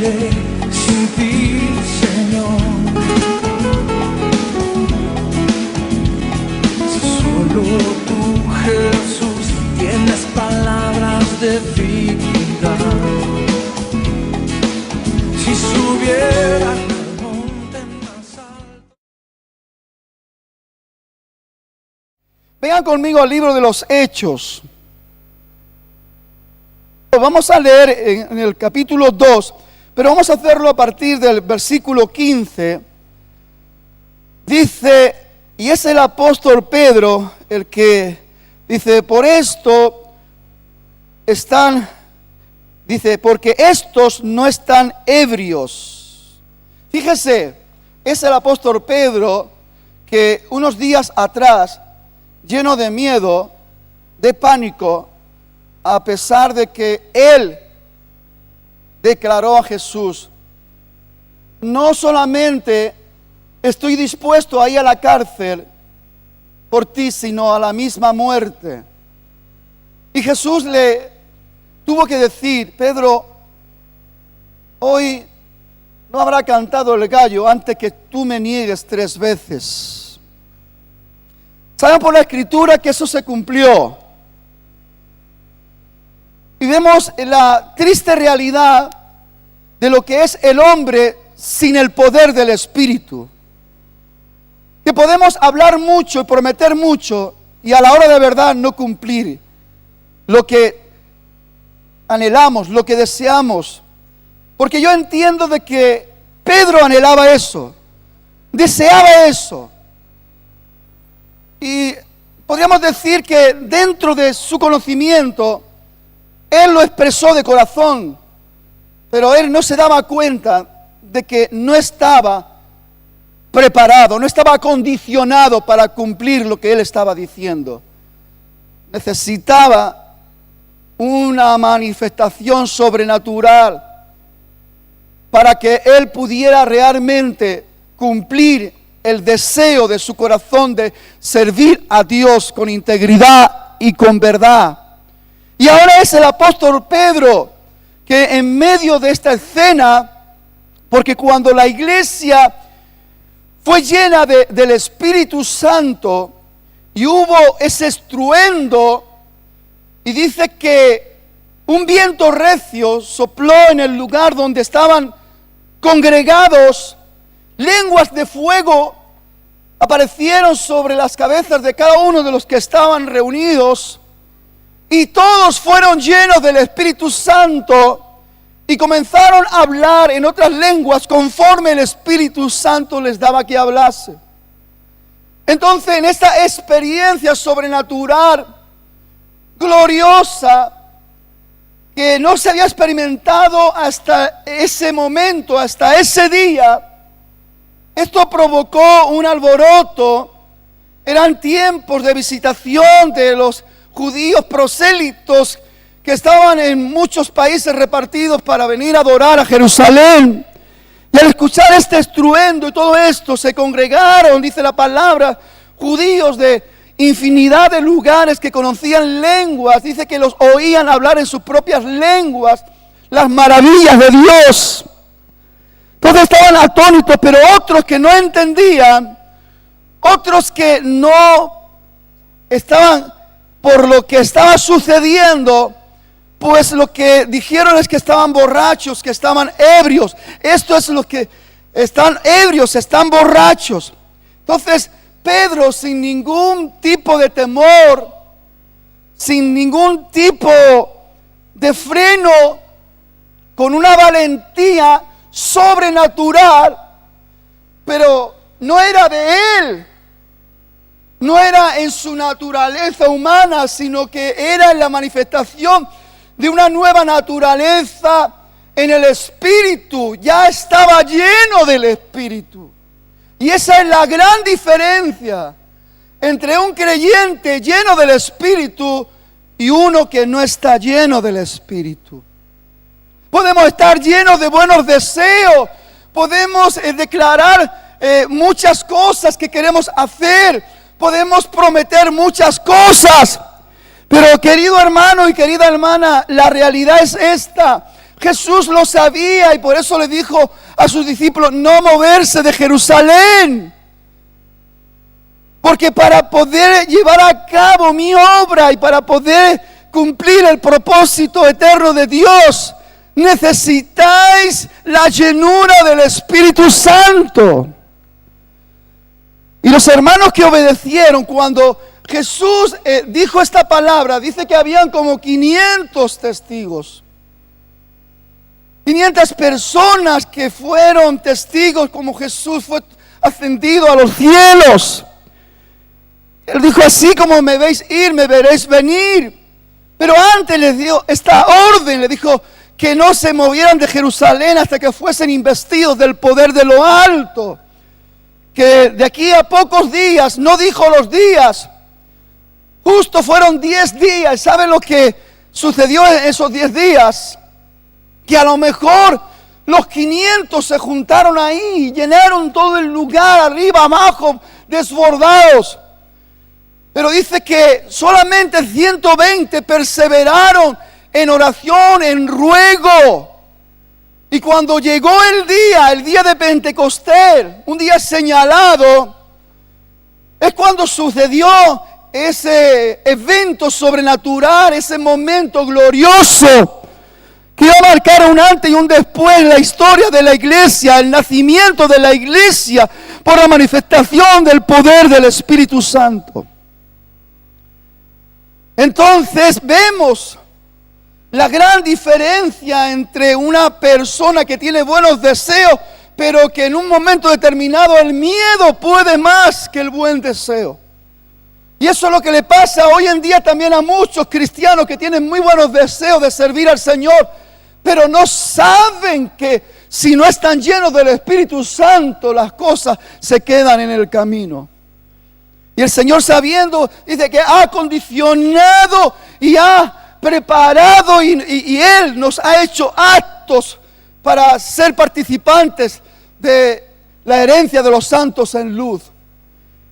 viviré sin ti, Señor? Si solo tú, Jesús, tienes palabras de vida. Si subiera al monte más alto. Vengan conmigo al libro de los Hechos. Vamos a leer en el capítulo 2, pero vamos a hacerlo a partir del versículo 15. Dice, y es el apóstol Pedro el que dice, por esto están, dice, porque estos no están ebrios. Fíjese, es el apóstol Pedro que unos días atrás, lleno de miedo, de pánico, a pesar de que él declaró a Jesús, no solamente estoy dispuesto a ir a la cárcel por ti, sino a la misma muerte. Y Jesús le tuvo que decir, Pedro, hoy no habrá cantado el gallo antes que tú me niegues 3 veces. Saben por la Escritura que eso se cumplió. Y vemos la triste realidad de lo que es el hombre sin el poder del Espíritu. Que podemos hablar mucho y prometer mucho y a la hora de verdad no cumplir lo que anhelamos, lo que deseamos. Porque yo entiendo de que Pedro anhelaba eso, deseaba eso. Y podríamos decir que dentro de su conocimiento, él lo expresó de corazón, pero él no se daba cuenta de que no estaba preparado, no estaba acondicionado para cumplir lo que él estaba diciendo. Necesitaba una manifestación sobrenatural para que él pudiera realmente cumplir el deseo de su corazón de servir a Dios con integridad y con verdad. Y ahora es el apóstol Pedro que en medio de esta escena, porque cuando la iglesia fue llena del Espíritu Santo y hubo ese estruendo, y dice que un viento recio sopló en el lugar donde estaban congregados, lenguas de fuego aparecieron sobre las cabezas de cada uno de los que estaban reunidos, y todos fueron llenos del Espíritu Santo y comenzaron a hablar en otras lenguas conforme el Espíritu Santo les daba que hablase. Entonces, en esta experiencia sobrenatural, gloriosa, que no se había experimentado hasta ese momento, hasta ese día, esto provocó un alboroto. Eran tiempos de visitación de los judíos prosélitos que estaban en muchos países repartidos para venir a adorar a Jerusalén. Y al escuchar este estruendo y todo esto, se congregaron, dice la palabra, judíos de infinidad de lugares que conocían lenguas. Dice que los oían hablar en sus propias lenguas las maravillas de Dios. Todos estaban atónitos, pero otros que no entendían, otros que no estaban por lo que estaba sucediendo, pues lo que dijeron es que estaban borrachos, que estaban ebrios. Esto es lo que están ebrios, están borrachos. Entonces Pedro, sin ningún tipo de temor, sin ningún tipo de freno, con una valentía sobrenatural, pero no era de él, no era en su naturaleza humana, sino que era en la manifestación de una nueva naturaleza en el Espíritu. Ya estaba lleno del Espíritu. Y esa es la gran diferencia entre un creyente lleno del Espíritu y uno que no está lleno del Espíritu. Podemos estar llenos de buenos deseos, podemos declarar muchas cosas que queremos hacer, podemos prometer muchas cosas, pero querido hermano y querida hermana, la realidad es esta: Jesús lo sabía y por eso le dijo a sus discípulos no moverse de Jerusalén. Porque para poder llevar a cabo mi obra y para poder cumplir el propósito eterno de Dios, necesitáis la llenura del Espíritu Santo. Y los hermanos que obedecieron cuando Jesús dijo esta palabra, dice que habían como 500 testigos. 500 personas que fueron testigos como Jesús fue ascendido a los cielos. Él dijo, así como me veis ir, me veréis venir. Pero antes les dio esta orden, le dijo que no se movieran de Jerusalén hasta que fuesen investidos del poder de lo alto. Que de aquí a pocos días, no dijo los días, justo fueron 10 días. ¿Saben lo que sucedió en esos 10 días? Que a lo mejor los 500 se juntaron ahí y llenaron todo el lugar, arriba, abajo, desbordados. Pero dice que solamente 120 perseveraron en oración, en ruego. Y cuando llegó el día de Pentecostés, un día señalado, es cuando sucedió ese evento sobrenatural, ese momento glorioso que iba a marcar un antes y un después en la historia de la iglesia, el nacimiento de la iglesia por la manifestación del poder del Espíritu Santo. Entonces vemos la gran diferencia entre una persona que tiene buenos deseos, pero que en un momento determinado el miedo puede más que el buen deseo. Y eso es lo que le pasa hoy en día también a muchos cristianos que tienen muy buenos deseos de servir al Señor, pero no saben que si no están llenos del Espíritu Santo, las cosas se quedan en el camino. Y el Señor, sabiendo, dice que ha acondicionado y ha preparado y Él nos ha hecho aptos para ser participantes de la herencia de los santos en luz.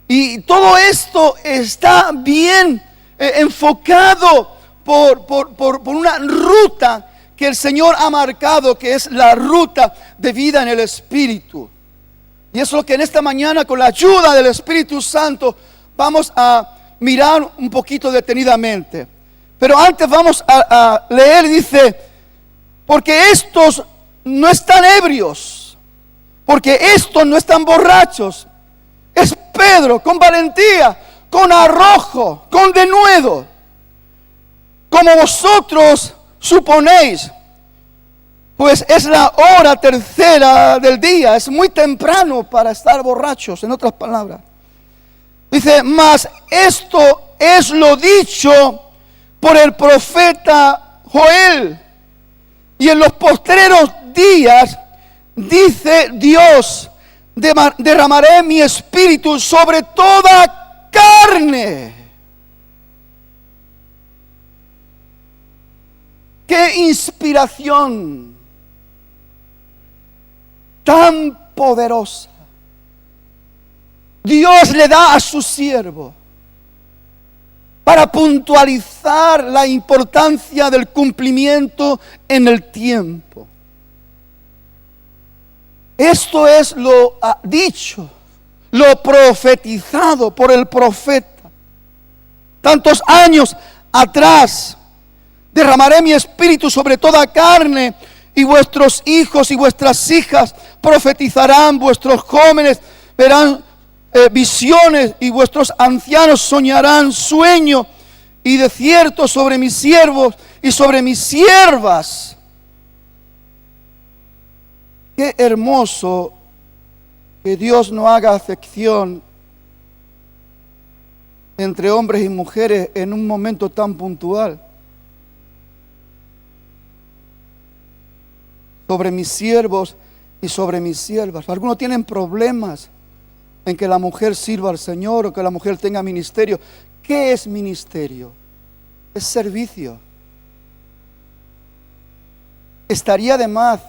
Y todo esto está bien enfocado por una ruta que el Señor ha marcado, que es la ruta de vida en el Espíritu. Y eso es lo que en esta mañana, con la ayuda del Espíritu Santo, vamos a mirar un poquito detenidamente. Pero antes vamos a leer, dice, porque estos no están ebrios, porque estos no están borrachos. Es Pedro, con valentía, con arrojo, con denuedo, como vosotros suponéis, pues es la hora tercera del día, es muy temprano para estar borrachos, en otras palabras. Dice, mas esto es lo dicho por el profeta Joel, y en los postreros días, dice Dios, derramaré mi espíritu sobre toda carne. ¡Qué inspiración tan poderosa Dios le da a su siervo para puntualizar la importancia del cumplimiento en el tiempo! Esto es lo dicho, lo profetizado por el profeta tantos años atrás. Derramaré mi espíritu sobre toda carne, y vuestros hijos y vuestras hijas profetizarán, vuestros jóvenes verán visiones, y vuestros ancianos soñarán sueños, y de cierto sobre mis siervos y sobre mis siervas. Qué hermoso que Dios no haga acepción entre hombres y mujeres en un momento tan puntual. Sobre mis siervos y sobre mis siervas. Algunos tienen problemas en que la mujer sirva al Señor o que la mujer tenga ministerio. ¿Qué es ministerio? Es servicio. Estaría de más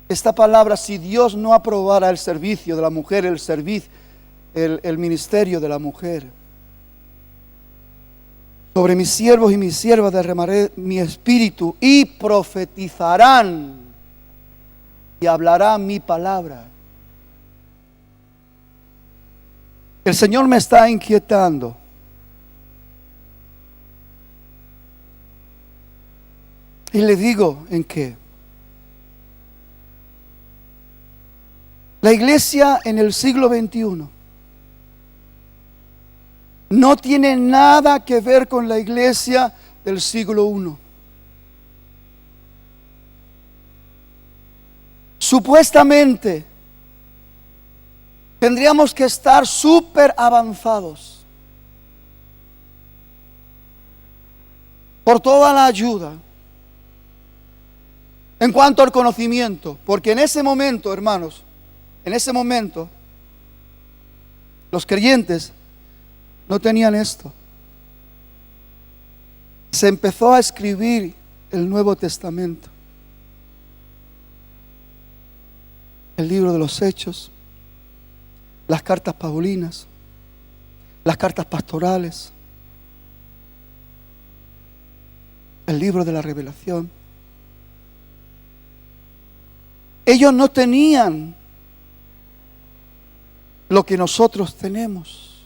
esta palabra si Dios no aprobara el servicio de la mujer, el ministerio de la mujer. Sobre mis siervos y mis siervas derramaré mi espíritu y profetizarán y hablarán mi palabra. El Señor me está inquietando. Y le digo en qué. La iglesia en el siglo XXI no tiene nada que ver con la iglesia del siglo I. Supuestamente tendríamos que estar súper avanzados por toda la ayuda en cuanto al conocimiento, porque en ese momento, hermanos, en ese momento los creyentes no tenían esto. Se empezó a escribir el Nuevo Testamento, el libro de los Hechos, las cartas paulinas, las cartas pastorales, el libro de la Revelación. Ellos no tenían lo que nosotros tenemos.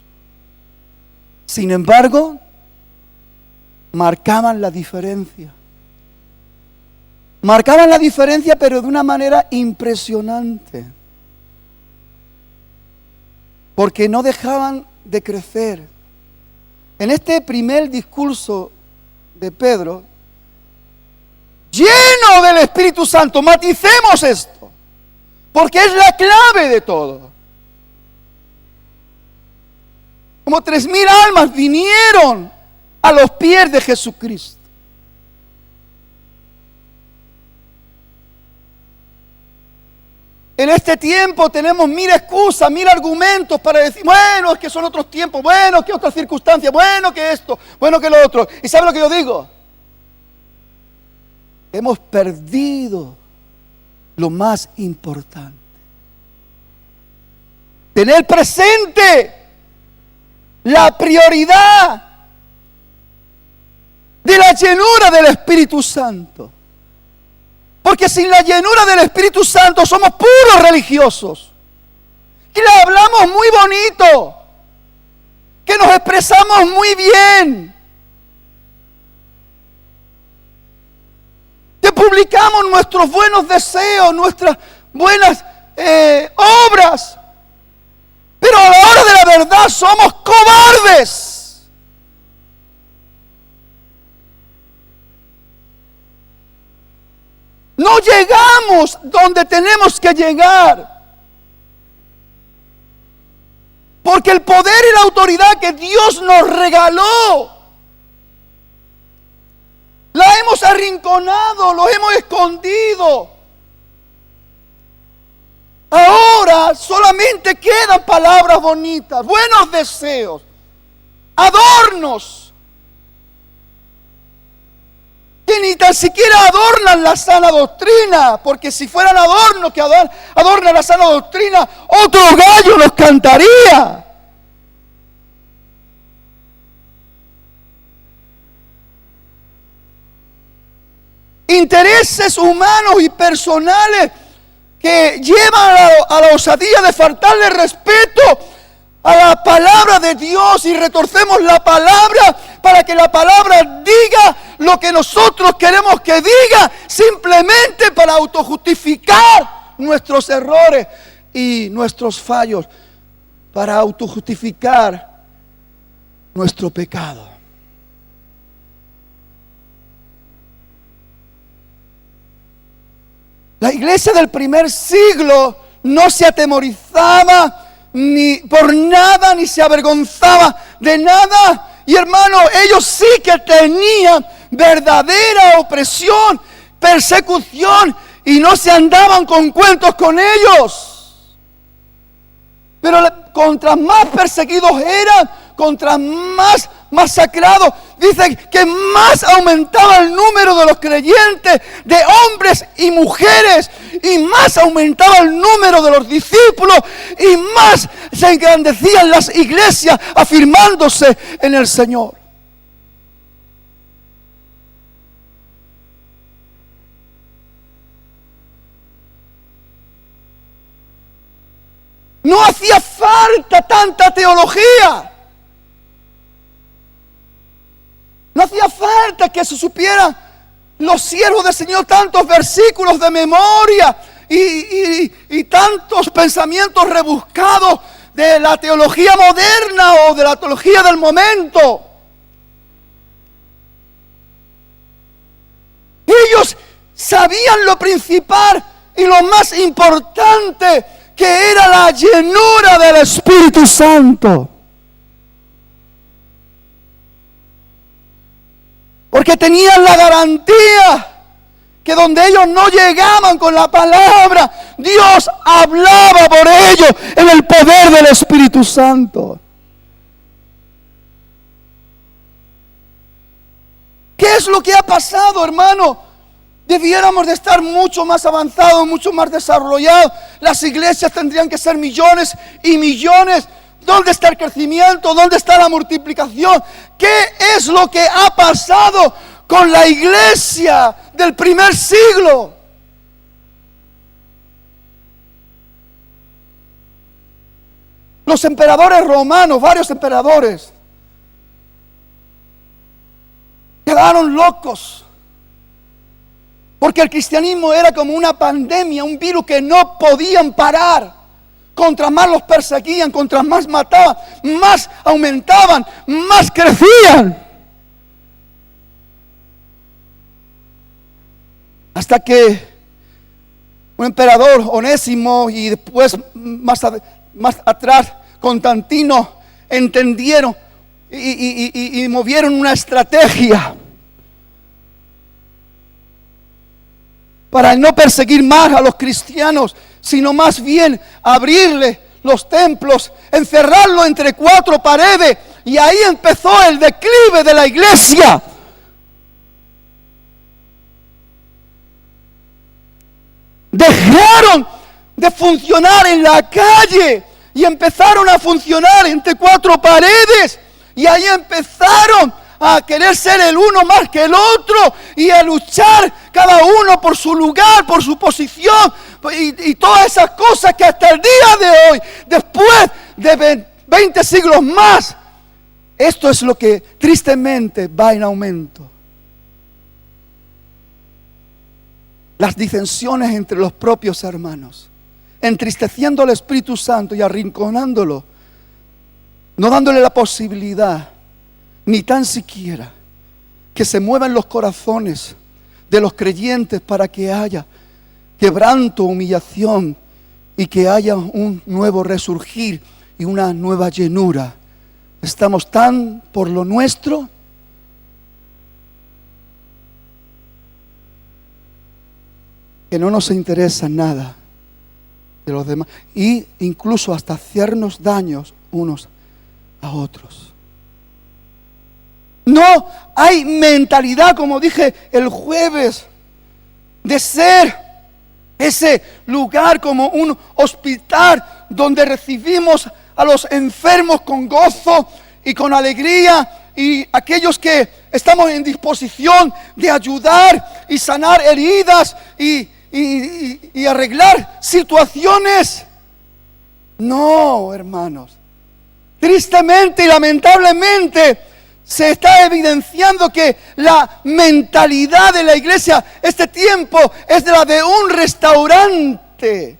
Sin embargo, marcaban la diferencia. Marcaban la diferencia, pero de una manera impresionante. Porque no dejaban de crecer. En este primer discurso de Pedro, lleno del Espíritu Santo, maticemos esto, porque es la clave de todo. Como 3,000 almas vinieron a los pies de Jesucristo. En este tiempo tenemos 1,000 excusas, 1,000 argumentos para decir, bueno, es que son otros tiempos, bueno, que otras circunstancias, bueno, que esto, bueno, que lo otro. ¿Y sabe lo que yo digo? Hemos perdido lo más importante. Tener presente la prioridad de la llenura del Espíritu Santo. Porque sin la llenura del Espíritu Santo somos puros religiosos. Que le hablamos muy bonito. Que nos expresamos muy bien. Que publicamos nuestros buenos deseos, nuestras buenas obras. Pero a la hora de la verdad somos cobardes. No llegamos donde tenemos que llegar. Porque el poder y la autoridad que Dios nos regaló, la hemos arrinconado, lo hemos escondido. Ahora solamente quedan palabras bonitas, buenos deseos, adornos, que ni tan siquiera adornan la sana doctrina, porque si fueran adornos que adornan la sana doctrina, otro gallo los cantaría. Intereses humanos y personales que llevan a la osadía de faltarle respeto a la palabra de Dios, y retorcemos la palabra para que la palabra diga lo que nosotros queremos que diga, simplemente para autojustificar nuestros errores y nuestros fallos, para autojustificar nuestro pecado. La iglesia del primer siglo no se atemorizaba ni por nada, ni se avergonzaba de nada. Y hermano, ellos sí que tenían verdadera opresión, persecución, y no se andaban con cuentos con ellos. Pero contra más perseguidos eran, contra más masacrados, dice que más aumentaba el número de los creyentes, de hombres y mujeres, y más aumentaba el número de los discípulos, y más se engrandecían las iglesias afirmándose en el Señor. No hacía falta tanta teología. No hacía falta que se supieran los siervos del Señor tantos versículos de memoria y tantos pensamientos rebuscados de la teología moderna o de la teología del momento. Ellos sabían lo principal y lo más importante, que era la llenura del Espíritu Santo. Porque tenían la garantía que donde ellos no llegaban con la palabra, Dios hablaba por ellos en el poder del Espíritu Santo. ¿Qué es lo que ha pasado, hermano? Debiéramos de estar mucho más avanzados, mucho más desarrollados. Las iglesias tendrían que ser millones y millones. ¿Dónde está el crecimiento? ¿Dónde está la multiplicación? ¿Qué es lo que ha pasado con la iglesia del primer siglo? Los emperadores romanos, varios emperadores, quedaron locos. Porque el cristianismo era como una pandemia, un virus que no podían parar. Contra más los perseguían, contra más mataban, más aumentaban, más crecían. Hasta que un emperador, Onésimo, y después más atrás Constantino, entendieron y movieron una estrategia para no perseguir más a los cristianos, sino más bien abrirle los templos, encerrarlo entre cuatro paredes, y ahí empezó el declive de la iglesia. Dejaron de funcionar en la calle y empezaron a funcionar entre cuatro paredes, y ahí empezaron a querer ser el uno más que el otro y a luchar cada uno por su lugar, por su posición y todas esas cosas que hasta el día de hoy, después de 20 siglos más, esto es lo que tristemente va en aumento. Las disensiones entre los propios hermanos, entristeciendo al Espíritu Santo y arrinconándolo, no dándole la posibilidad ni tan siquiera que se muevan los corazones de los creyentes para que haya quebranto, humillación y que haya un nuevo resurgir y una nueva llenura. Estamos tan por lo nuestro que no nos interesa nada de los demás, e incluso hasta hacernos daños unos a otros. No hay mentalidad, como dije el jueves, de ser ese lugar como un hospital donde recibimos a los enfermos con gozo y con alegría, y aquellos que estamos en disposición de ayudar y sanar heridas y arreglar situaciones. No, hermanos. Tristemente y lamentablemente se está evidenciando que la mentalidad de la iglesia este tiempo es la de un restaurante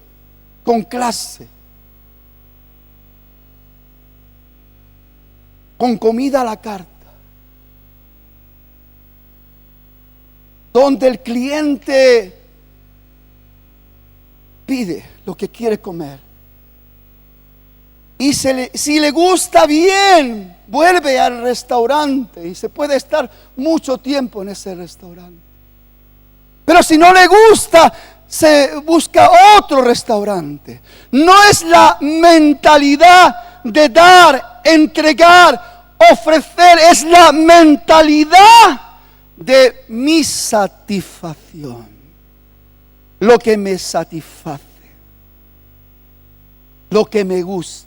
con clase, con comida a la carta, donde el cliente pide lo que quiere comer. Y si le gusta bien, vuelve al restaurante y se puede estar mucho tiempo en ese restaurante. Pero si no le gusta, se busca otro restaurante. No es la mentalidad de dar, entregar, ofrecer, es la mentalidad de mi satisfacción, lo que me satisface, lo que me gusta.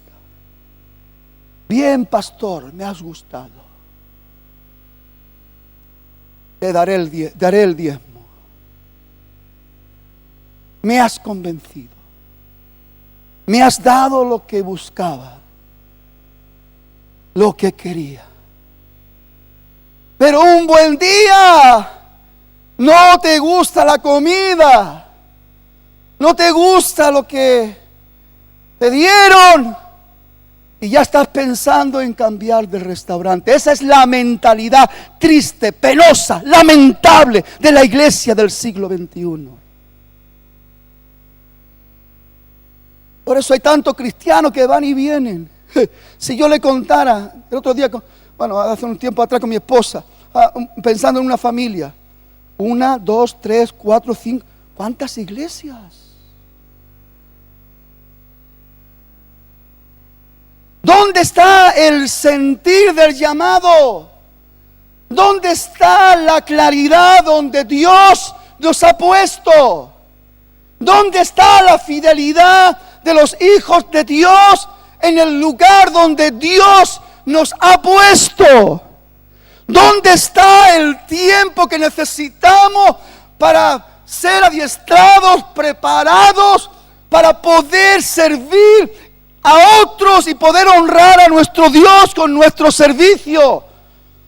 Bien, pastor, me has gustado. Te daré el diezmo. Me has convencido. Me has dado lo que buscaba, lo que quería. Pero un buen día no te gusta la comida, no te gusta lo que te dieron y ya estás pensando en cambiar de restaurante. Esa es la mentalidad triste, penosa, lamentable de la iglesia del siglo XXI. Por eso hay tantos cristianos que van y vienen. Si yo le contara, el otro día, hace un tiempo atrás con mi esposa, pensando en una familia, 1, 2, 3, 4, 5, ¿cuántas iglesias? ¿Dónde está el sentir del llamado? ¿Dónde está la claridad donde Dios nos ha puesto? ¿Dónde está la fidelidad de los hijos de Dios en el lugar donde Dios nos ha puesto? ¿Dónde está el tiempo que necesitamos para ser adiestrados, preparados, para poder servir a otros y poder honrar a nuestro Dios con nuestro servicio?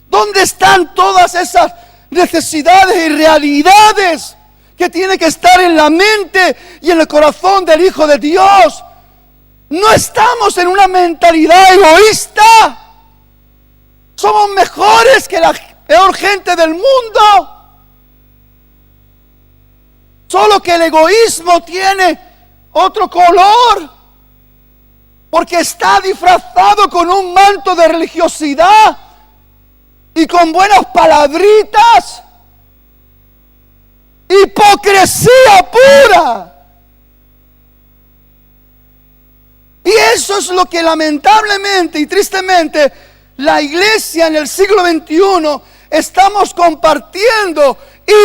¿Dónde están todas esas necesidades y realidades que tienen que estar en la mente y en el corazón del Hijo de Dios? No estamos en una mentalidad egoísta. Somos mejores que la peor gente del mundo. Solo que el egoísmo tiene otro color, porque está disfrazado con un manto de religiosidad y con buenas palabritas. Hipocresía pura. Y eso es lo que lamentablemente y tristemente la iglesia en el siglo XXI estamos compartiendo.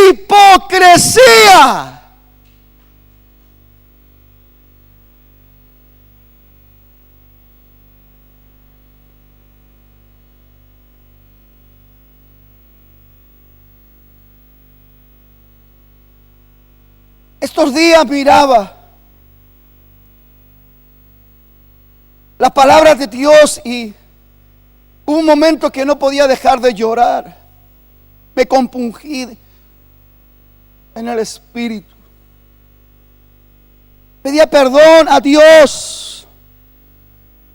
Hipocresía. Estos días miraba las palabras de Dios y hubo un momento que no podía dejar de llorar. Me compungí en el espíritu. Pedía perdón a Dios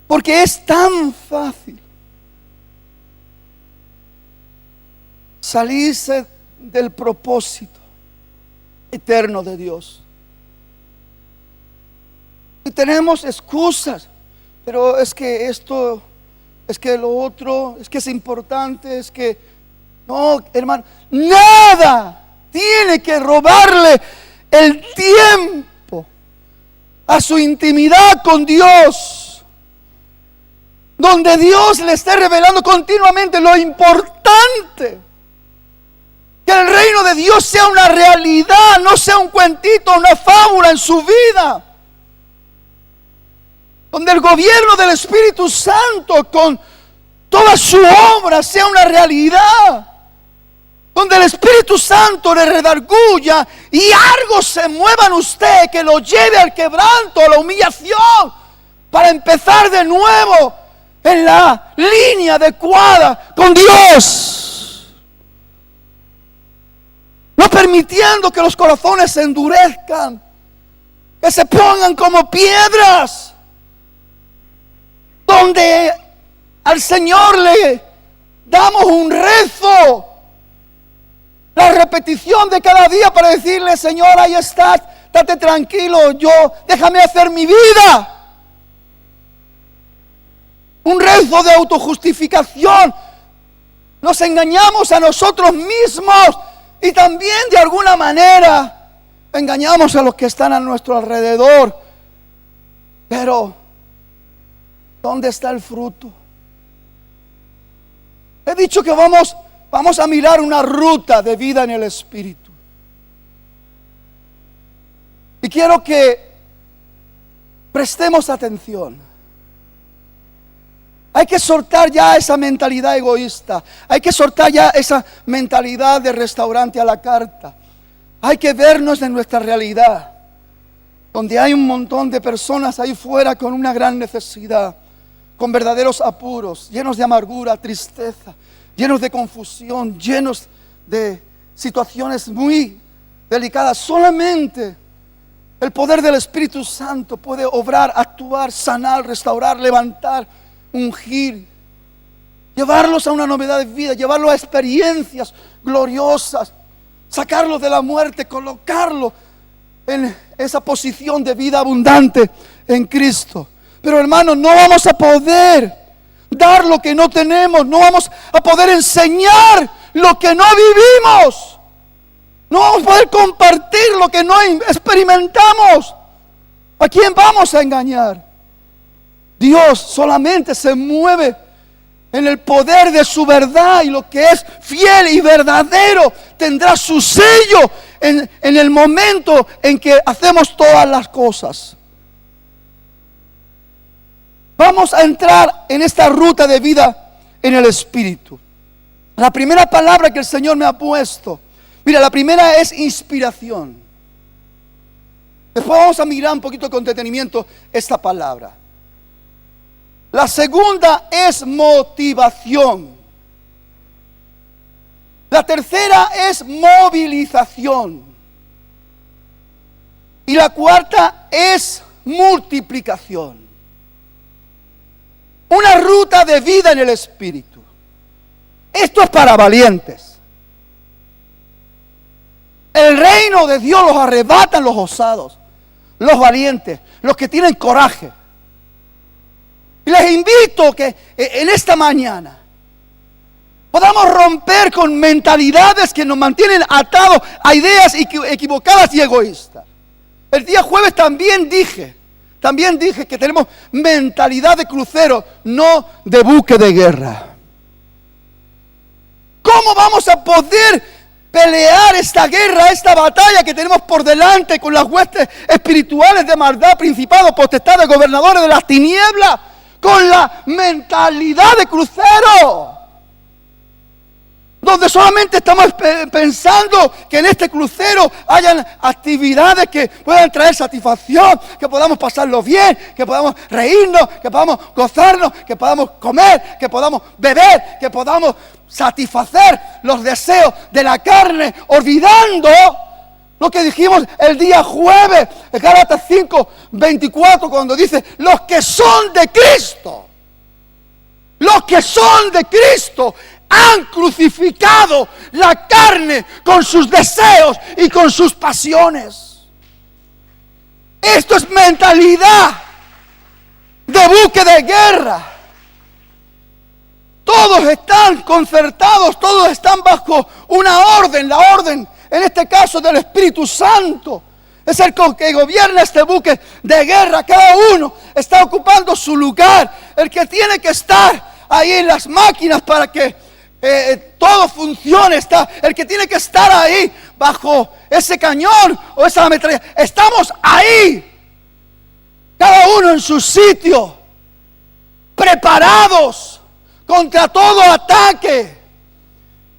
porque es tan fácil salirse del propósito eterno de Dios. Y tenemos excusas, pero es que esto, es que lo otro, es que es importante, es que no, hermano, nada tiene que robarle el tiempo a su intimidad con Dios, donde Dios le esté revelando continuamente lo importante. Que el reino de Dios sea una realidad, no sea un cuentito, una fábula en su vida. Donde el gobierno del Espíritu Santo con toda su obra sea una realidad. Donde el Espíritu Santo le redarguya y algo se mueva en usted que lo lleve al quebranto, a la humillación, para empezar de nuevo en la línea adecuada con Dios. No permitiendo que los corazones se endurezcan, que se pongan como piedras, donde al Señor le damos un rezo, la repetición de cada día para decirle: Señor, ahí estás, estate tranquilo, déjame hacer mi vida. Un rezo de autojustificación. Nos engañamos a nosotros mismos. Y también de alguna manera engañamos a los que están a nuestro alrededor. Pero ¿dónde está el fruto? He dicho que vamos a mirar una ruta de vida en el Espíritu. Y quiero que prestemos atención. Hay que soltar ya esa mentalidad egoísta. Hay que soltar ya esa mentalidad de restaurante a la carta. Hay que vernos en nuestra realidad. donde hay un montón de personas ahí fuera con una gran necesidad, con verdaderos apuros, llenos de amargura, tristeza, llenos de confusión, llenos de situaciones muy delicadas. Solamente el poder del Espíritu Santo puede obrar, actuar, sanar, restaurar, levantar, ungir, llevarlos a una novedad de vida, llevarlos a experiencias gloriosas, sacarlos de la muerte, colocarlos en esa posición de vida abundante en Cristo. Pero hermanos, no vamos a poder dar lo que no tenemos, no vamos a poder enseñar lo que no vivimos, no vamos a poder compartir lo que no experimentamos. ¿A quién vamos a engañar? Dios solamente se mueve en el poder de su verdad, y lo que es fiel y verdadero tendrá su sello en el momento en que hacemos todas las cosas. Vamos a entrar en esta ruta de vida en el Espíritu. La primera palabra que el Señor me ha puesto, mira, la primera es inspiración. Después vamos a mirar un poquito con detenimiento esta palabra. La segunda es motivación. La tercera es movilización. Y la cuarta es multiplicación. Una ruta de vida en el Espíritu. Esto es para valientes. El reino de Dios los arrebatan los osados, los valientes, los que tienen coraje. Y les invito que en esta mañana podamos romper con mentalidades que nos mantienen atados a ideas equivocadas y egoístas. El día jueves también dije que tenemos mentalidad de crucero, no de buque de guerra. ¿Cómo vamos a poder pelear esta guerra, esta batalla que tenemos por delante con las huestes espirituales de maldad, principados, potestades, gobernadores de las tinieblas, con la mentalidad de crucero? Donde solamente estamos pensando que en este crucero hayan actividades que puedan traer satisfacción, que podamos pasarlo bien, que podamos reírnos, que podamos gozarnos, que podamos comer, que podamos beber, que podamos satisfacer los deseos de la carne, olvidando lo que dijimos el día jueves, en Gálatas 5:24, cuando dice: los que son de Cristo, los que son de Cristo han crucificado la carne con sus deseos y con sus pasiones. Esto es mentalidad de buque de guerra. Todos están concertados, todos están bajo una orden, la orden, en este caso del Espíritu Santo. Es el que gobierna este buque de guerra. Cada uno está ocupando su lugar. El que tiene que estar ahí en las máquinas para que todo funcione, está el que tiene que estar ahí bajo ese cañón o esa metralla. Estamos ahí, cada uno en su sitio, preparados contra todo ataque,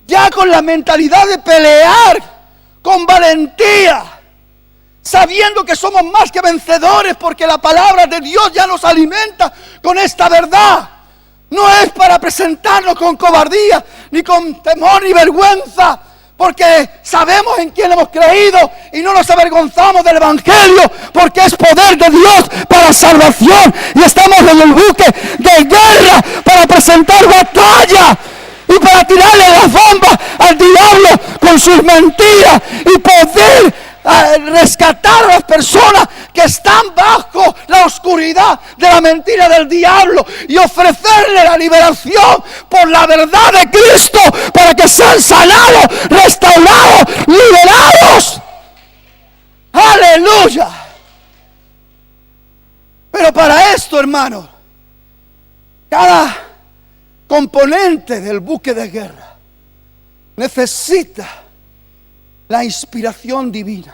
ya con la mentalidad de pelear con valentía, sabiendo que somos más que vencedores, porque la palabra de Dios ya nos alimenta con esta verdad. No es para presentarnos con cobardía, ni con temor, ni vergüenza, porque sabemos en quién hemos creído y no nos avergonzamos del Evangelio, porque es poder de Dios para salvación, y estamos en el buque de guerra para presentar batalla y para tirarle las bombas al diablo con sus mentiras y poder rescatar a las personas que están bajo la oscuridad de la mentira del diablo y ofrecerle la liberación por la verdad de Cristo, para que sean sanados, restaurados, liberados. ¡Aleluya! Pero para esto, hermano, cada componente del buque de guerra necesita la inspiración divina.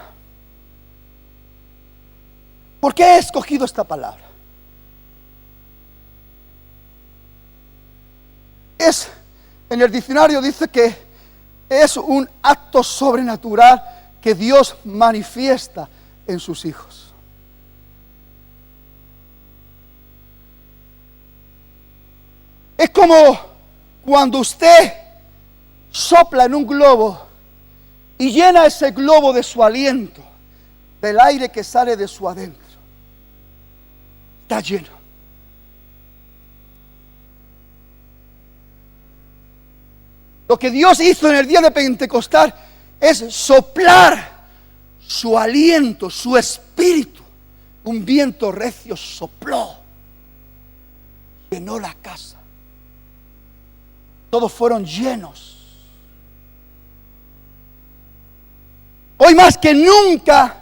¿Por qué he escogido esta palabra? En el diccionario dice que es un acto sobrenatural que Dios manifiesta en sus hijos. Es como cuando usted sopla en un globo y llena ese globo de su aliento, del aire que sale de su adentro. Está lleno. Lo que Dios hizo en el día de Pentecostés es soplar su aliento, su espíritu. Un viento recio sopló, llenó la casa. Todos fueron llenos. Hoy más que nunca,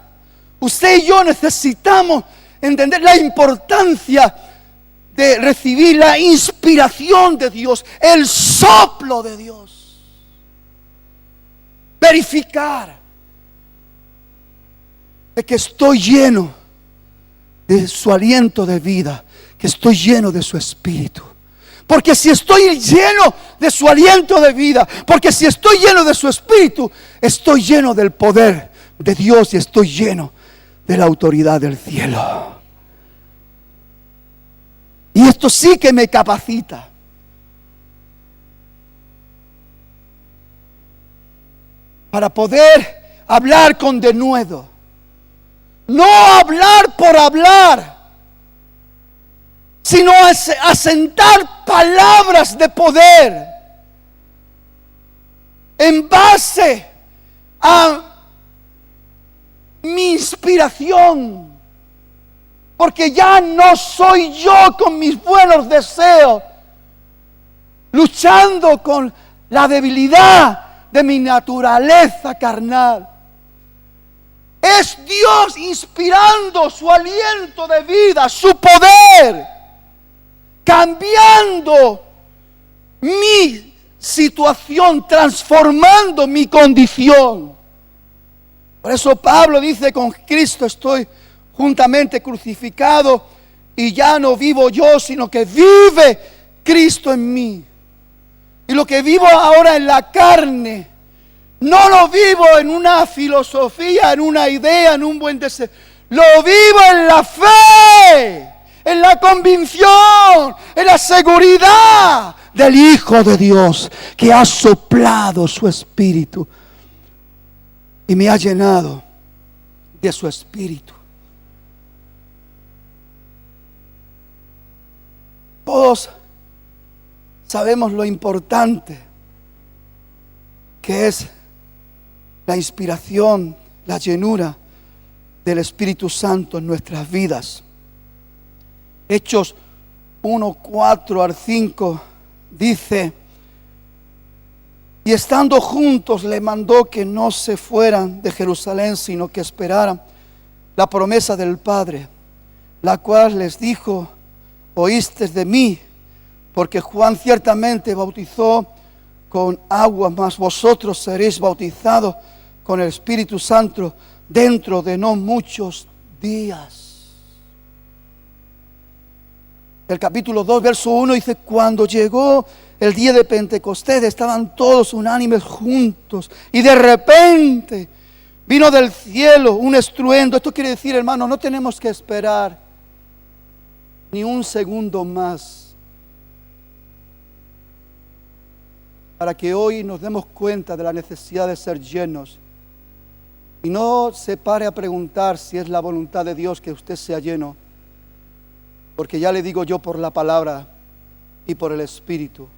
usted y yo necesitamos entender la importancia de recibir la inspiración de Dios, el soplo de Dios. Verificar de que estoy lleno de su aliento de vida, que estoy lleno de su espíritu. Porque si estoy lleno de su aliento de vida, porque si estoy lleno de su espíritu, estoy lleno del poder de Dios y estoy lleno de la autoridad del cielo. Y esto sí que me capacita. Para poder hablar con denuedo. No hablar por hablar, sino asentar palabras de poder en base a mi inspiración. Porque ya no soy yo con mis buenos deseos, luchando con la debilidad de mi naturaleza carnal. Es Dios inspirando su aliento de vida, su poder, cambiando mi situación, transformando mi condición. Por eso Pablo dice: con Cristo estoy juntamente crucificado, y ya no vivo yo, sino que vive Cristo en mí. Y lo que vivo ahora en la carne, no lo vivo en una filosofía, en una idea, en un buen deseo. Lo vivo en la fe, en la convicción, en la seguridad del Hijo de Dios, que ha soplado su espíritu y me ha llenado de su espíritu. Todos sabemos lo importante que es la inspiración, la llenura del Espíritu Santo en nuestras vidas. Hechos 1:4 al 5 dice: y estando juntos le mandó que no se fueran de Jerusalén, sino que esperaran la promesa del Padre, la cual les dijo: oísteis de mí, porque Juan ciertamente bautizó con agua, mas vosotros seréis bautizados con el Espíritu Santo dentro de no muchos días. El capítulo 2, verso 1 dice: cuando llegó el día de Pentecostés, estaban todos unánimes juntos, y de repente vino del cielo un estruendo. Esto quiere decir, hermano, no tenemos que esperar ni un segundo más para que hoy nos demos cuenta de la necesidad de ser llenos. Y no se pare a preguntar si es la voluntad de Dios que usted sea lleno, porque ya le digo yo por la palabra y por el Espíritu,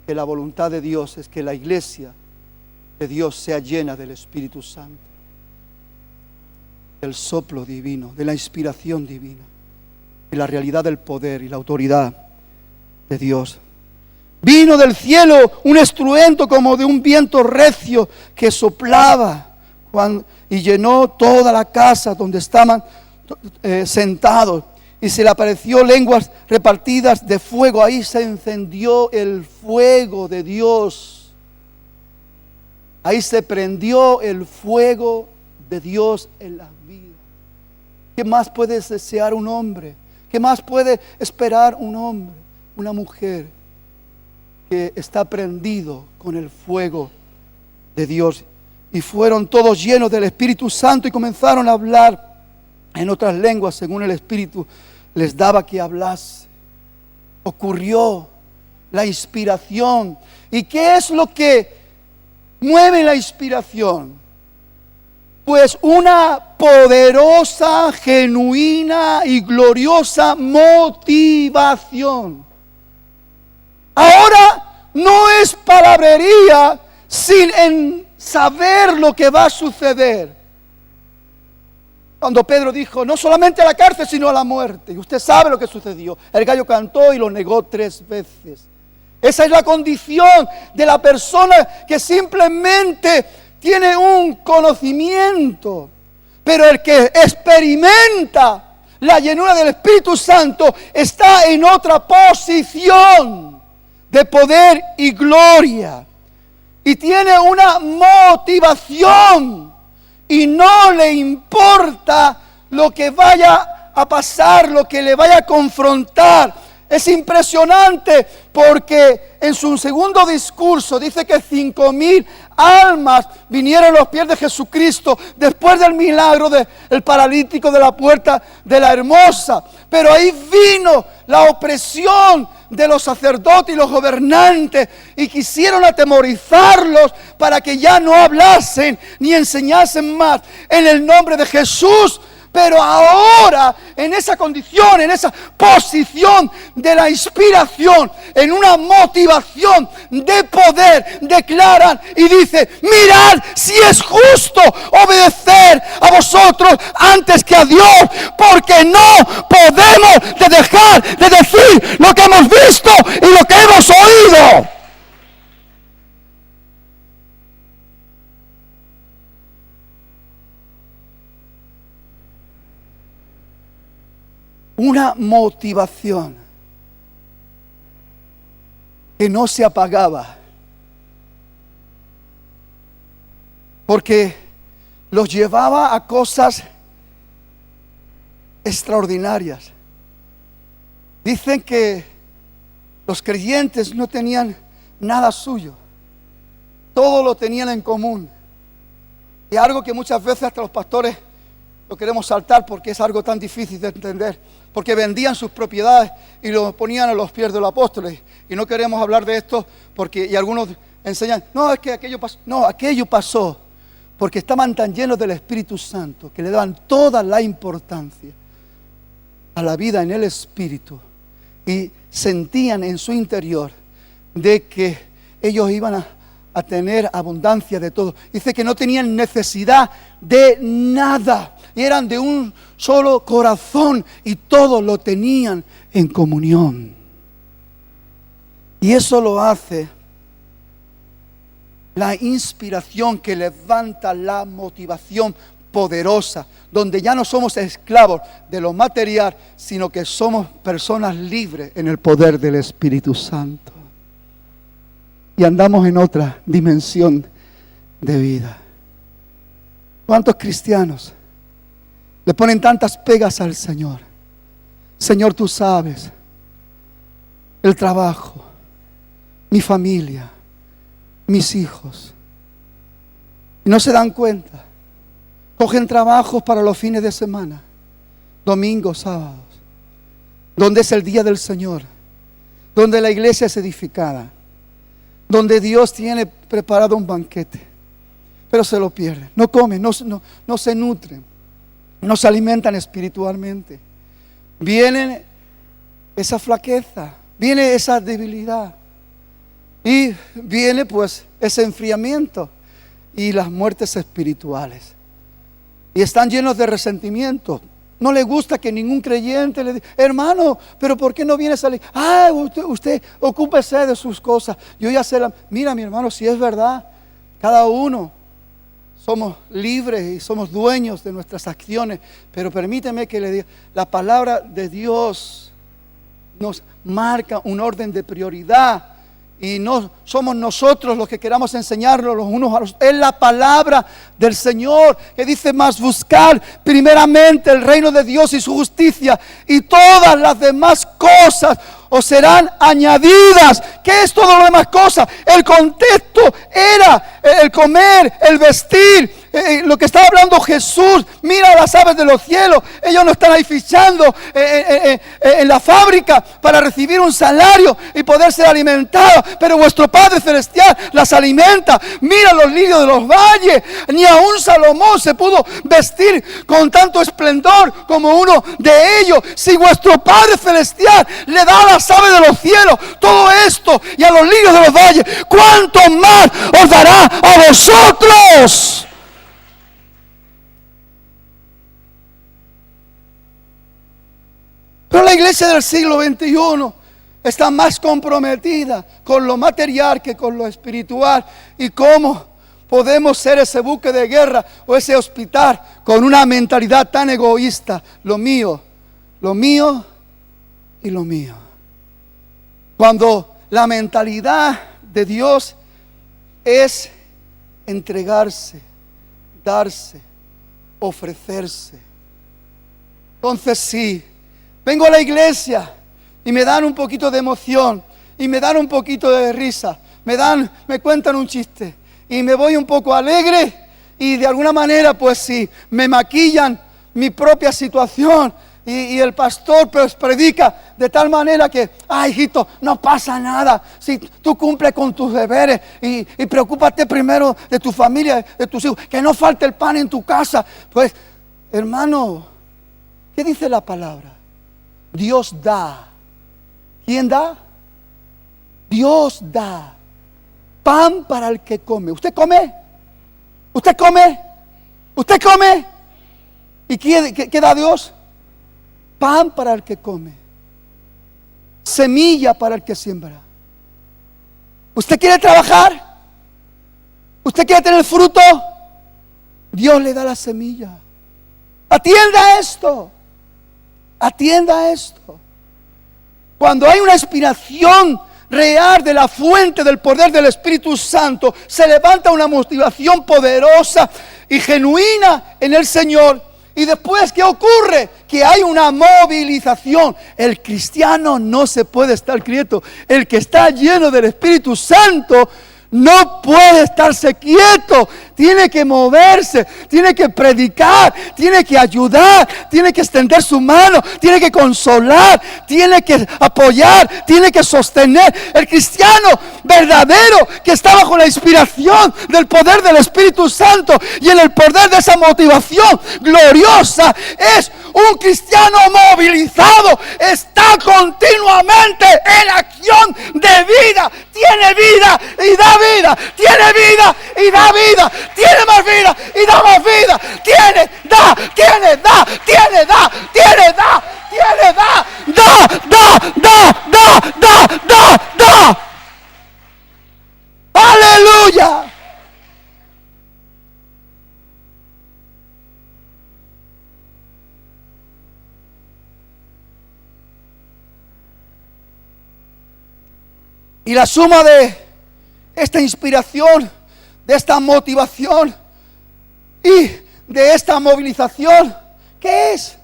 que la voluntad de Dios es que la iglesia de Dios sea llena del Espíritu Santo, del soplo divino, de la inspiración divina, de la realidad del poder y la autoridad de Dios. Vino del cielo un estruendo como de un viento recio que soplaba y llenó toda la casa donde estaban sentados. Y se le apareció lenguas repartidas de fuego. Ahí se encendió el fuego de Dios. Ahí se prendió el fuego de Dios en la vida. ¿Qué más puede desear un hombre? ¿Qué más puede esperar un hombre, una mujer que está prendido con el fuego de Dios? Y fueron todos llenos del Espíritu Santo y comenzaron a hablar en otras lenguas según el Espíritu les daba que hablase. Ocurrió la inspiración. ¿Y qué es lo que mueve la inspiración? Pues una poderosa, genuina y gloriosa motivación. Ahora no es palabrería sin saber lo que va a suceder. Cuando Pedro dijo, no solamente a la cárcel, sino a la muerte. Y usted sabe lo que sucedió. El gallo cantó y lo negó 3 veces. Esa es la condición de la persona que simplemente tiene un conocimiento. Pero el que experimenta la llenura del Espíritu Santo está en otra posición de poder y gloria. Y tiene una motivación. Y no le importa lo que vaya a pasar, lo que le vaya a confrontar. Es impresionante porque en su segundo discurso dice que 5,000 almas vinieron a los pies de Jesucristo después del milagro del paralítico de la puerta de la Hermosa. Pero ahí vino la opresión de los sacerdotes y los gobernantes y quisieron atemorizarlos para que ya no hablasen ni enseñasen más en el nombre de Jesús. Pero ahora, en esa condición, en esa posición de la inspiración, en una motivación de poder, declaran y dicen, mirad si es justo obedecer a vosotros antes que a Dios, porque no podemos dejar de decir lo que hemos visto y lo que hemos oído. Una motivación que no se apagaba, porque los llevaba a cosas extraordinarias. Dicen que los creyentes no tenían nada suyo, todo lo tenían en común. Y algo que muchas veces hasta los pastores lo queremos saltar porque es algo tan difícil de entender, porque vendían sus propiedades y lo ponían a los pies de los apóstoles. Y no queremos hablar de esto porque, y algunos enseñan, no, es que aquello pasó. No, aquello pasó porque estaban tan llenos del Espíritu Santo que le daban toda la importancia a la vida en el Espíritu y sentían en su interior de que ellos iban a tener abundancia de todo. Dice que no tenían necesidad de nada. Y eran de un solo corazón y todo lo tenían en comunión. Y eso lo hace la inspiración que levanta la motivación poderosa, donde ya no somos esclavos de lo material, sino que somos personas libres en el poder del Espíritu Santo. Y andamos en otra dimensión de vida. ¿Cuántos cristianos le ponen tantas pegas al Señor? Señor, tú sabes, el trabajo, mi familia, mis hijos. Y no se dan cuenta. Cogen trabajos para los fines de semana, domingos, sábados, donde es el día del Señor, donde la iglesia es edificada, donde Dios tiene preparado un banquete, pero se lo pierden. No comen, no se nutren, no se alimentan espiritualmente. Viene esa flaqueza, viene esa debilidad y viene pues ese enfriamiento y las muertes espirituales. Y están llenos de resentimiento. No le gusta que ningún creyente le diga, hermano, pero ¿por qué no viene a salir? Usted ocúpese de sus cosas. Yo ya sé, mira mi hermano, si es verdad, cada uno somos libres y somos dueños de nuestras acciones, pero permíteme que le diga, la palabra de Dios nos marca un orden de prioridad y no somos nosotros los que queramos enseñarlo los unos a los otros. Es la palabra del Señor que dice, más buscar primeramente el reino de Dios y su justicia y todas las demás cosas os serán añadidas. ¿Qué es todo lo demás cosas? El contexto era el comer, el vestir, lo que estaba hablando Jesús. Mira las aves de los cielos, ellos no están ahí fichando en la fábrica para recibir un salario y poder ser alimentados, pero vuestro Padre Celestial las alimenta. Mira los lirios de los valles, ni aun Salomón se pudo vestir con tanto esplendor como uno de ellos. Si vuestro Padre Celestial le da a las aves de los cielos todo esto y a los lirios de los valles, ¿cuánto más os dará a vosotros? Pero la iglesia del siglo XXI está más comprometida con lo material que con lo espiritual. ¿Y cómo podemos ser ese buque de guerra o ese hospital con una mentalidad tan egoísta? Lo mío y lo mío. Cuando la mentalidad de Dios es entregarse, darse, ofrecerse. Entonces sí, vengo a la iglesia y me dan un poquito de emoción y me dan un poquito de risa, me cuentan un chiste y me voy un poco alegre y de alguna manera pues sí, me maquillan mi propia situación. Y el pastor pues predica de tal manera que, hijito, no pasa nada si tú cumples con tus deberes y preocúpate primero de tu familia, de tus hijos, que no falte el pan en tu casa. Pues, hermano, ¿qué dice la palabra? Dios da. ¿Quién da? Dios da pan para el que come. ¿Usted come? ¿Usted come? ¿Usted come? ¿Y qué da Dios? Pan para el que come, semilla para el que siembra. ¿Usted quiere trabajar? ¿Usted quiere tener fruto? Dios le da la semilla. Atienda esto. Atienda esto. Cuando hay una inspiración real de la fuente del poder del Espíritu Santo, se levanta una motivación poderosa y genuina en el Señor. Y después, ¿qué ocurre? Que hay una movilización. El cristiano no se puede estar quieto. El que está lleno del Espíritu Santo no puede estarse quieto. Tiene que moverse, tiene que predicar, tiene que ayudar, tiene que extender su mano, tiene que consolar, tiene que apoyar, tiene que sostener. El cristiano verdadero que está bajo la inspiración del poder del Espíritu Santo y en el poder de esa motivación gloriosa es un cristiano movilizado, está continuamente en acción de vida, tiene vida y da vida, tiene vida y da vida, tiene más vida y da más vida, tiene, da, tiene, da, tiene, da, tiene, da, tiene, da. Aleluya. Y la suma de esta inspiración, de esta motivación y de esta movilización, ¿qué es?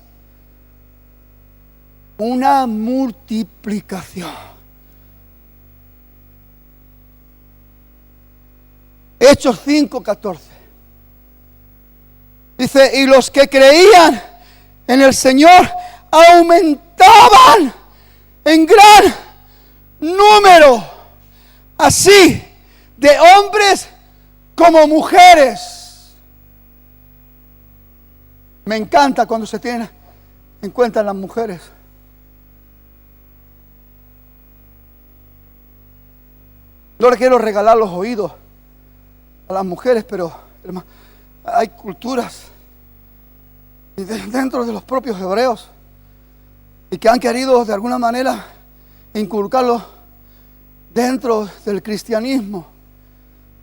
Una multiplicación. Hechos 5:14. Dice, y los que creían en el Señor aumentaban en gran número, así de hombres como mujeres. Me encanta cuando se tienen en cuenta las mujeres. No le quiero regalar los oídos a las mujeres, pero hermano, hay culturas dentro de los propios hebreos y que han querido de alguna manera inculcarlo dentro del cristianismo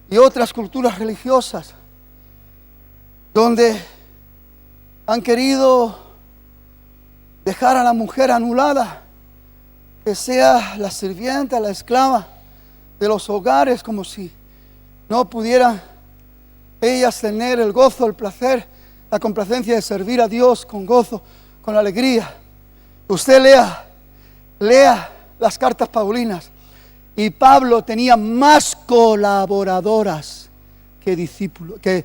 y otras culturas religiosas donde han querido dejar a la mujer anulada, que sea la sirvienta, la esclava de los hogares, como si no pudieran ellas tener el gozo, el placer, la complacencia de servir a Dios con gozo, con alegría. Usted lea las cartas paulinas, y Pablo tenía más colaboradoras que discípulos, que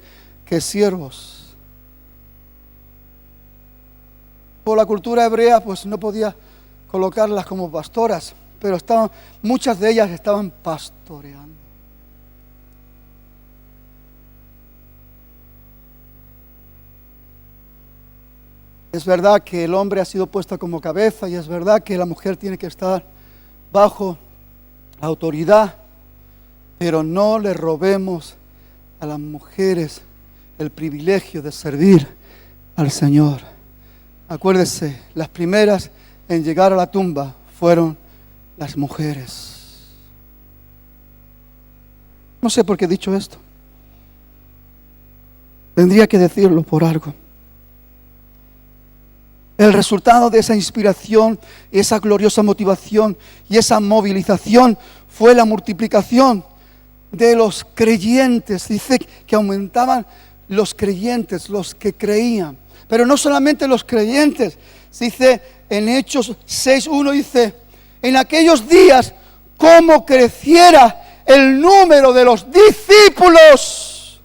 que siervos. Por la cultura hebrea, pues no podía colocarlas como pastoras, pero muchas de ellas estaban pastoreando. Es verdad que el hombre ha sido puesto como cabeza y es verdad que la mujer tiene que estar bajo autoridad, pero no le robemos a las mujeres el privilegio de servir al Señor. Acuérdese, las primeras en llegar a la tumba fueron las mujeres. No sé por qué he dicho esto. Tendría que decirlo por algo. El resultado de esa inspiración, esa gloriosa motivación y esa movilización fue la multiplicación de los creyentes. Dice que aumentaban los creyentes, los que creían. Pero no solamente los creyentes. Dice en Hechos 6:1, dice, en aquellos días, cómo creciera el número de los discípulos.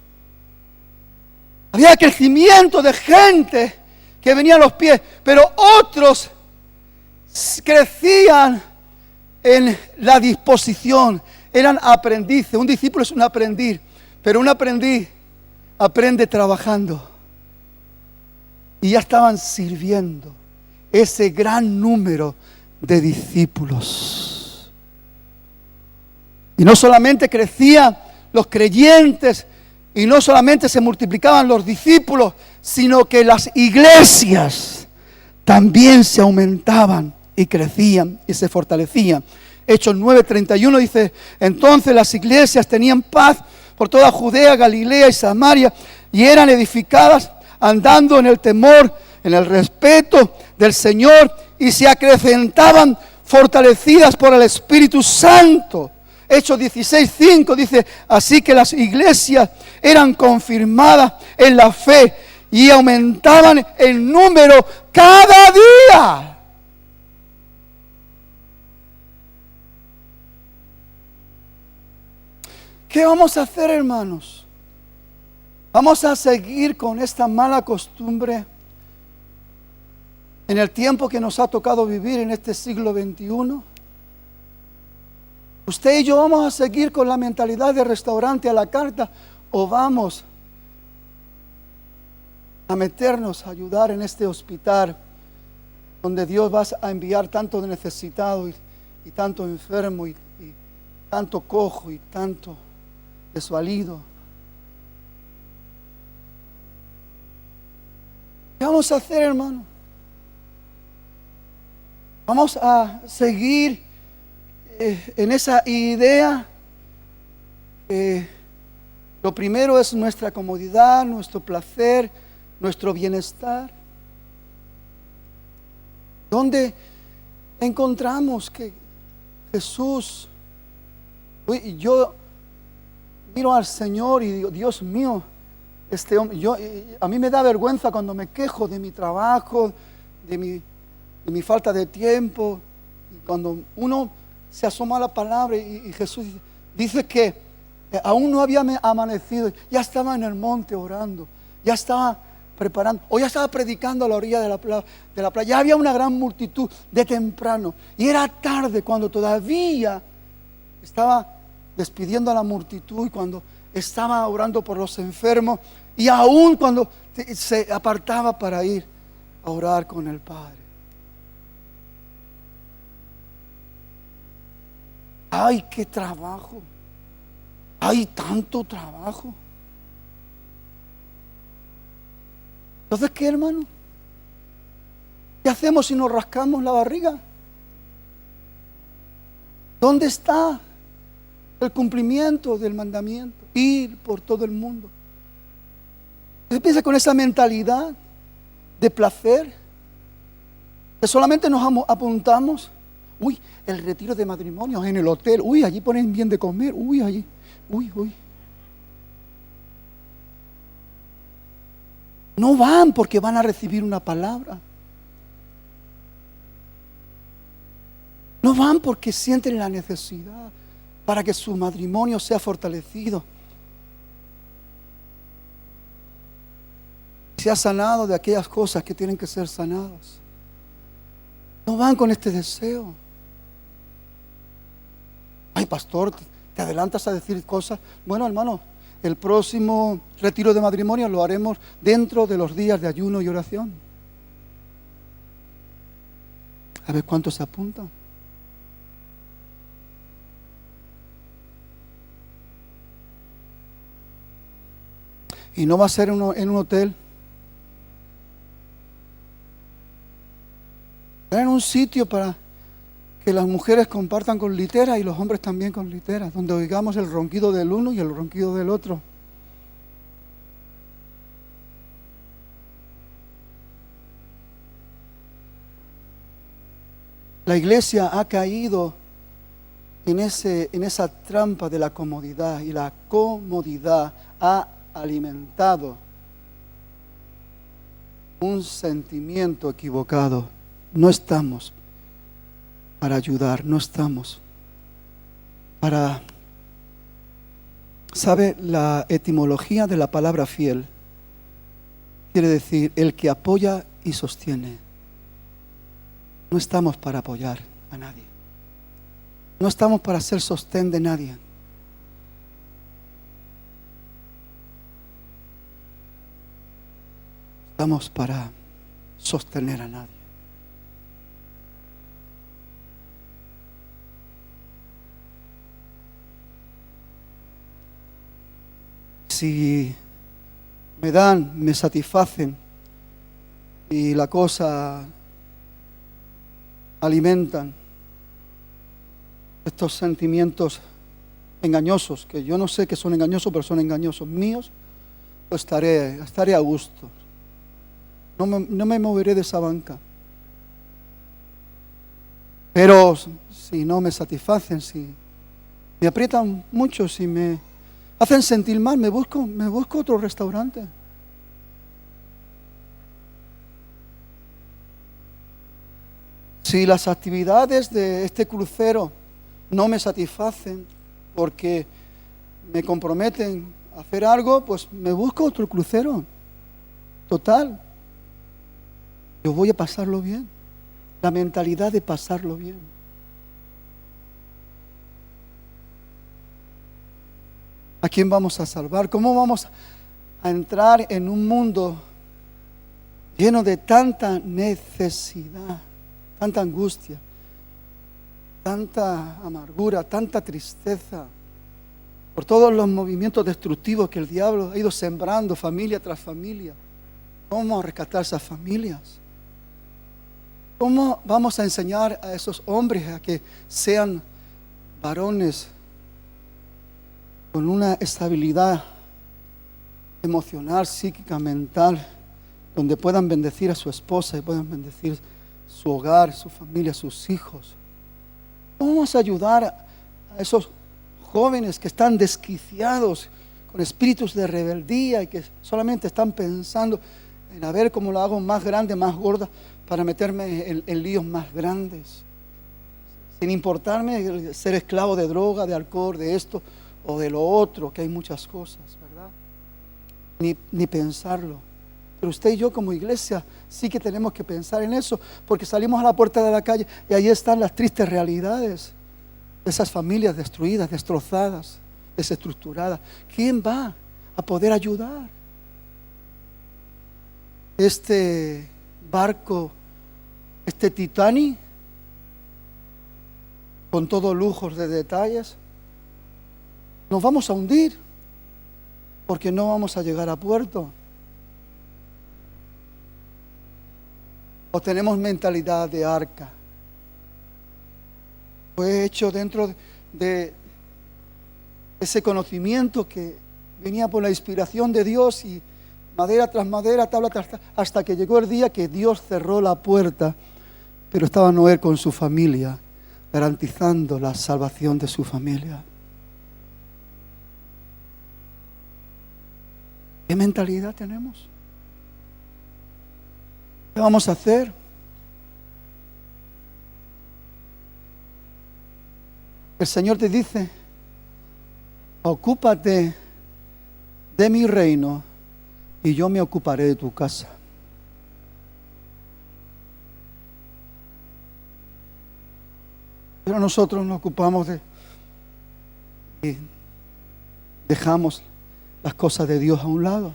Había crecimiento de gente que venía a los pies, pero otros crecían en la disposición, eran aprendices. Un discípulo es un aprendiz, pero un aprendiz aprende trabajando. Y ya estaban sirviendo ese gran número de discípulos. Y no solamente crecían los creyentes, y no solamente se multiplicaban los discípulos, sino que las iglesias también se aumentaban y crecían y se fortalecían. Hechos 9:31 dice, entonces las iglesias tenían paz por toda Judea, Galilea y Samaria, y eran edificadas andando en el temor, en el respeto del Señor, y se acrecentaban fortalecidas por el Espíritu Santo. Hechos 16:5 dice, así que las iglesias eran confirmadas en la fe y aumentaban en número cada día. ¿Qué vamos a hacer, hermanos? ¿Vamos a seguir con esta mala costumbre en el tiempo que nos ha tocado vivir en este siglo XXI? ¿Usted y yo vamos a seguir con la mentalidad de restaurante a la carta o vamos a meternos a ayudar en este hospital donde Dios va a enviar tanto necesitado y tanto enfermo y tanto cojo y tanto desvalido? ¿Qué vamos a hacer, hermano? Vamos a seguir en esa idea. Lo primero es nuestra comodidad, nuestro placer, nuestro bienestar. ¿Dónde encontramos que Jesús? Yo miro al Señor y digo, Dios mío, este hombre, a mí me da vergüenza cuando me quejo de mi trabajo, de mi falta de tiempo. Y cuando uno se asoma a la palabra y Jesús dice que aún no había amanecido, ya estaba en el monte orando, ya estaba preparando, o ya estaba predicando a la orilla de la playa, ya había una gran multitud de temprano, y era tarde cuando todavía estaba despidiendo a la multitud y cuando estaba orando por los enfermos, y aún cuando se apartaba para ir a orar con el Padre. ¡Ay, qué trabajo! ¡Hay tanto trabajo! Entonces, ¿qué, hermano? ¿Qué hacemos si nos rascamos la barriga? ¿Dónde está el cumplimiento del mandamiento? Ir por todo el mundo. Usted piensa con esa mentalidad de placer, que solamente nos apuntamos. Uy, el retiro de matrimonios en el hotel. Uy, allí ponen bien de comer. Uy, allí. Uy. No van porque van a recibir una palabra. No van porque sienten la necesidad para que su matrimonio sea fortalecido. se ha sanado de aquellas cosas que tienen que ser sanadas. No van con este deseo. Ay, pastor, te adelantas a decir cosas. Bueno, hermano, el próximo retiro de matrimonio lo haremos dentro de los días de ayuno y oración. A ver cuántos se apuntan. Y no va a ser en un hotel. Será en un sitio para que las mujeres compartan con litera y los hombres también con litera, donde oigamos el ronquido del uno y el ronquido del otro. La iglesia ha caído en esa trampa de la comodidad, y la comodidad ha alimentado un sentimiento equivocado. No estamos para ayudar, no estamos para... ¿Sabe? La etimología de la palabra fiel quiere decir el que apoya y sostiene. No estamos para apoyar a nadie. No estamos para ser sostén de nadie. Estamos para sostener a nadie. Si me dan, me satisfacen y la cosa alimentan estos sentimientos engañosos, que yo no sé que son engañosos, pero son engañosos míos, pues estaré a gusto. No me moveré de esa banca. Pero si no me satisfacen, si me aprietan mucho, si me hacen sentir mal, me busco otro restaurante. Si las actividades de este crucero no me satisfacen porque me comprometen a hacer algo, pues me busco otro crucero. Total, yo voy a pasarlo bien. La mentalidad de pasarlo bien. ¿A quién vamos a salvar? ¿Cómo vamos a entrar en un mundo lleno de tanta necesidad, tanta angustia, tanta amargura, tanta tristeza, por todos los movimientos destructivos que el diablo ha ido sembrando familia tras familia? ¿Cómo vamos a rescatar esas familias? ¿Cómo vamos a enseñar a esos hombres a que sean varones con una estabilidad emocional, psíquica, mental, donde puedan bendecir a su esposa y puedan bendecir su hogar, su familia, sus hijos? ¿Cómo vamos a ayudar a esos jóvenes que están desquiciados con espíritus de rebeldía y que solamente están pensando en a ver cómo lo hago más grande, más gorda, para meterme en líos más grandes, sin importarme ser esclavo de droga, de alcohol, de esto o de lo otro, que hay muchas cosas, ¿verdad? Ni pensarlo. Pero usted y yo como iglesia sí que tenemos que pensar en eso, porque salimos a la puerta de la calle y ahí están las tristes realidades de esas familias destruidas, destrozadas, desestructuradas. ¿Quién va a poder ayudar? Este barco, este Titanic, con todos lujos de detalles, nos vamos a hundir porque no vamos a llegar a puerto. O tenemos mentalidad de arca. Fue hecho dentro de ese conocimiento que venía por la inspiración de Dios, y madera tras madera, tabla tras tabla, hasta que llegó el día que Dios cerró la puerta, pero estaba Noé con su familia, garantizando la salvación de su familia. ¿Qué mentalidad tenemos? ¿Qué vamos a hacer? El Señor te dice: ocúpate de mi reino y yo me ocuparé de tu casa. Pero nosotros nos ocupamos y dejamos las cosas de Dios a un lado.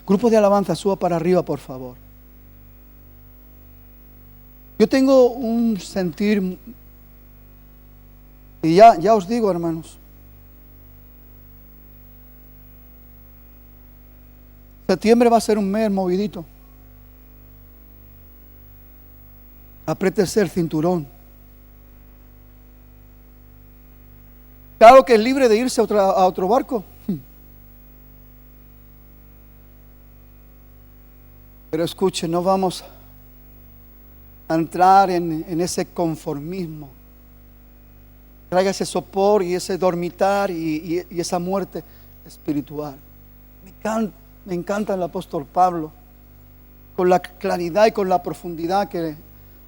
Grupo de alabanza, suba para arriba, por favor. Yo tengo un sentir, y ya os digo, hermanos, septiembre va a ser un mes movidito. Apriétese el cinturón. Claro que es libre de irse a otro barco. Pero escuche, no vamos a entrar en ese conformismo. Traiga ese sopor y ese dormitar y esa muerte espiritual. Me encanta el apóstol Pablo, con la claridad y con la profundidad que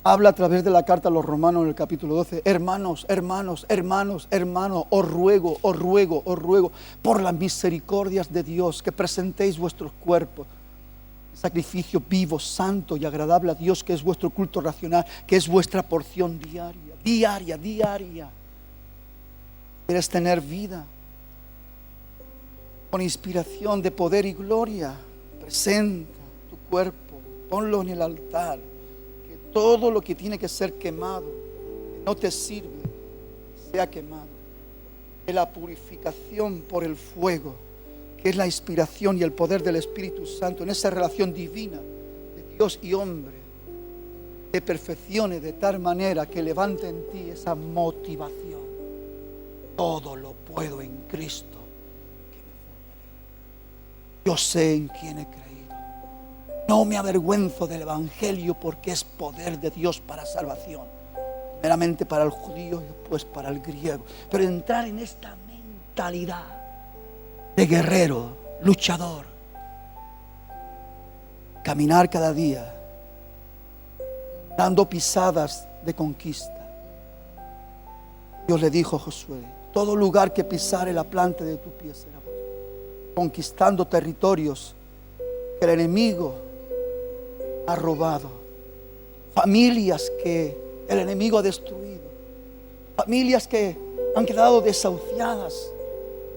habla a través de la carta a los Romanos en el capítulo 12. Hermanos, os ruego por las misericordias de Dios que presentéis vuestros cuerpos, sacrificio vivo, santo y agradable a Dios, que es vuestro culto racional, que es vuestra porción diaria. ¿Quieres tener vida con inspiración de poder y gloria? Presenta tu cuerpo, ponlo en el altar. Que todo lo que tiene que ser quemado, que no te sirve, sea quemado. Que la purificación por el fuego, que es la inspiración y el poder del Espíritu Santo, en esa relación divina de Dios y hombre, te perfeccione de tal manera que levante en ti esa motivación. Todo lo puedo en Cristo que me fortalece. Yo sé en quién he creído. No me avergüenzo del Evangelio, porque es poder de Dios para salvación, primeramente para el judío y después para el griego. Pero entrar en esta mentalidad de guerrero, luchador, caminar cada día dando pisadas de conquista. Dios le dijo a Josué: todo lugar que pisare la planta de tu pie será vuestro. Conquistando territorios que el enemigo ha robado, familias que el enemigo ha destruido, familias que han quedado desahuciadas,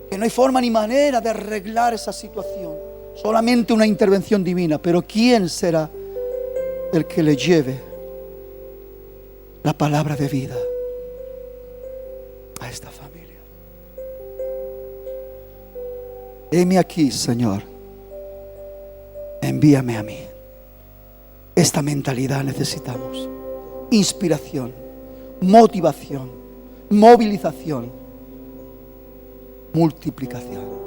que no hay forma ni manera de arreglar esa situación, solamente una intervención divina. Pero ¿quién será el que le lleve la palabra de vida a esta familia? Heme aquí, Señor, envíame a mí. Esta mentalidad necesitamos: inspiración, motivación, movilización, multiplicación.